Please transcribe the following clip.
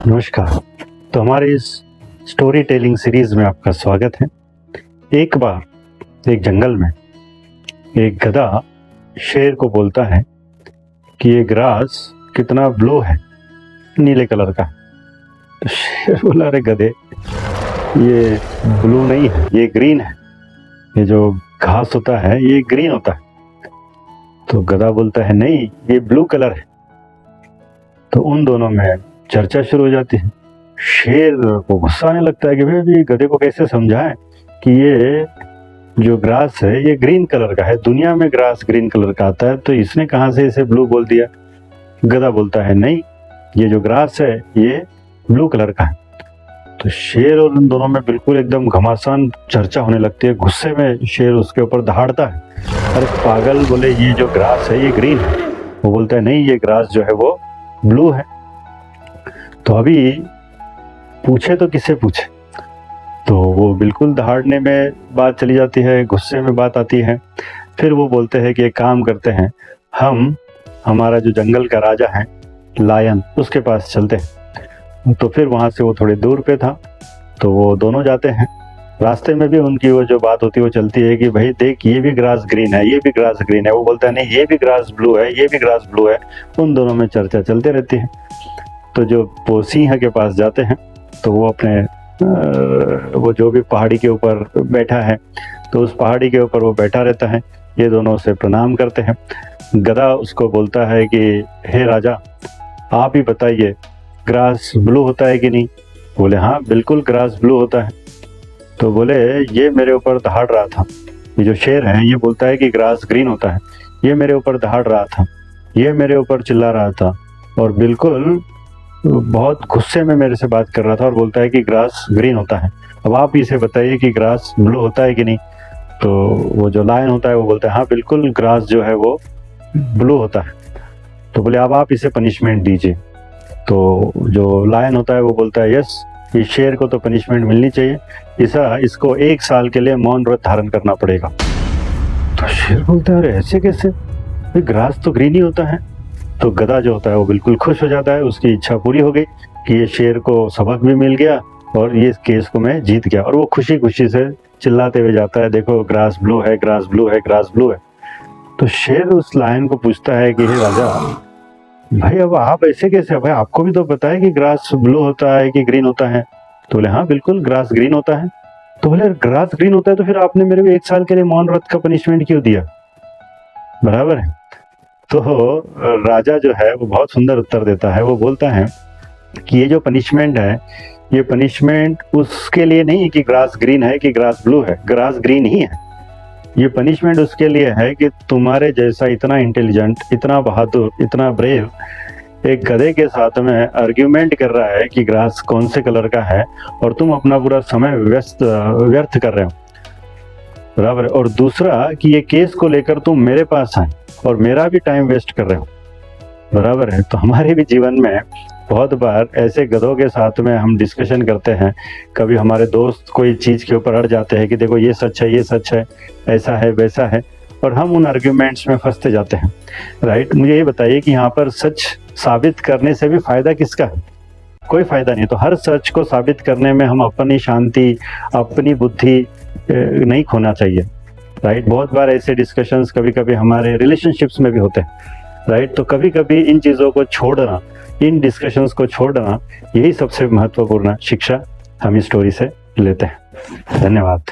नमस्कार। तो हमारे इस स्टोरी टेलिंग सीरीज में आपका स्वागत है। एक बार एक जंगल में एक गधा शेर को बोलता है कि ये ग्रास कितना ब्लू है, नीले कलर का। तो शेर बोला, अरे गधे, ये ब्लू नहीं है, ये ग्रीन है। ये जो घास होता है ये ग्रीन होता है। तो गधा बोलता है, नहीं, ये ब्लू कलर है। तो उन दोनों में चर्चा शुरू हो जाती है। शेर को गुस्सा आने लगता है कि भाई गधे को कैसे समझाएं कि ये जो ग्रास है ये ग्रीन कलर का है, दुनिया में ग्रास ग्रीन कलर का आता है, तो इसने कहाँ से इसे ब्लू बोल दिया। गधा बोलता है, नहीं, ये जो ग्रास है ये ब्लू कलर का है। तो शेर और उन दोनों में बिल्कुल एकदम घमासान चर्चा होने लगती है। गुस्से में शेर उसके ऊपर दहाड़ता है, अरे पागल, बोले ये जो ग्रास है ये ग्रीन है। वो बोलता है, नहीं, ये ग्रास जो है वो ब्लू है। तो अभी पूछे तो किसे पूछे। तो वो बिल्कुल दहाड़ने में बात चली जाती है, गुस्से में बात आती है। फिर वो बोलते हैं कि एक काम करते हैं, हम हमारा जो जंगल का राजा है लायन, उसके पास चलते हैं। तो फिर वहाँ से वो थोड़ी दूर पे था, तो वो दोनों जाते हैं। रास्ते में भी उनकी वो जो बात होती है वो चलती है कि भाई देख, ये भी ग्रास ग्रीन है, ये भी ग्रास ग्रीन है। वो बोलता है, नहीं, ये भी ग्रास ब्लू है, ये भी ग्रास ब्लू है। उन दोनों में चर्चा चलते रहती है। तो जो वो सिंह के पास जाते हैं, तो वो अपने वो जो भी पहाड़ी के ऊपर बैठा है, तो उस पहाड़ी के ऊपर वो बैठा रहता है। ये दोनों से प्रणाम करते हैं। गधा उसको बोलता है कि हे राजा, आप ही बताइए, ग्रास ब्लू होता है कि नहीं। बोले, हाँ बिल्कुल ग्रास ब्लू होता है। तो बोले, ये मेरे ऊपर दहाड़ रहा था। ये जो शेर है ये बोलता है कि ग्रास ग्रीन होता है, ये मेरे ऊपर दहाड़ रहा था, ये मेरे ऊपर चिल्ला रहा था और बिल्कुल बहुत गुस्से में मेरे से बात कर रहा था और बोलता है कि ग्रास ग्रीन होता है। अब आप इसे बताइए कि ग्रास ब्लू होता है कि नहीं। तो वो जो लायन होता है वो बोलता है, हाँ बिल्कुल ग्रास जो है वो ब्लू होता है। तो बोले, अब आप इसे पनिशमेंट दीजिए। तो जो लायन होता है वो बोलता है, यस, इस शेर को तो पनिशमेंट मिलनी चाहिए, इसको 1 साल के लिए मौन व्रत धारण करना पड़ेगा। तो शेर बोलता है, अरे ऐसे कैसे, ग्रास तो ग्रीन ही होता है। तो गधा जो होता है वो बिल्कुल खुश हो जाता है, उसकी इच्छा पूरी हो गई कि ये शेर को सबक भी मिल गया और ये केस को मैं जीत गया। और वो खुशी खुशी से चिल्लाते हुए जाता है, देखो ग्रास ब्लू है, ग्रास ब्लू है, ग्रास ब्लू है। तो शेर उस लायन को पूछता है कि हे राजा, भाई अब आप ऐसे कैसे, भाई आपको भी तो पता है कि ग्रास ब्लू होता है कि ग्रीन होता है। तो बोले, हाँ बिल्कुल ग्रास ग्रीन होता है। तो बोले, ग्रास ग्रीन होता है तो फिर आपने मेरे को 1 साल के लिए मौन व्रत का पनिशमेंट क्यों दिया, बराबर है। तो राजा जो है वो बहुत सुंदर उत्तर देता है। वो बोलता है कि ये जो पनिशमेंट है, ये पनिशमेंट उसके लिए नहीं है कि ग्रास ग्रीन है कि ग्रास ब्लू है, ग्रास ग्रीन ही है। ये पनिशमेंट उसके लिए है कि तुम्हारे जैसा इतना इंटेलिजेंट, इतना बहादुर, इतना ब्रेव एक गधे के साथ में आर्ग्यूमेंट कर रहा है कि ग्रास कौन से कलर का है, और तुम अपना पूरा समय व्यर्थ कर रहे हो, बराबर है। और दूसरा कि ये केस को लेकर तुम मेरे पास आए और मेरा भी टाइम वेस्ट कर रहे हो, बराबर है। तो हमारे भी जीवन में बहुत बार ऐसे गधों के साथ में हम डिस्कशन करते हैं। कभी हमारे दोस्त कोई चीज़ के ऊपर अड़ जाते हैं कि देखो ये सच है, ये सच है, ऐसा है, वैसा है, और हम उन आर्ग्यूमेंट्स में फंसते जाते हैं, राइट। मुझे ये बताइए कि यहाँ पर सच साबित करने से भी फायदा किसका है? कोई फायदा नहीं। तो हर सच को साबित करने में हम अपनी शांति, अपनी बुद्धि नहीं खोना चाहिए, राइट। बहुत बार ऐसे डिस्कशंस कभी कभी हमारे रिलेशनशिप्स में भी होते हैं, राइट। तो कभी कभी इन चीज़ों को छोड़ना, इन डिस्कशंस को छोड़ना, यही सबसे महत्वपूर्ण शिक्षा हम इस स्टोरी से लेते हैं। धन्यवाद।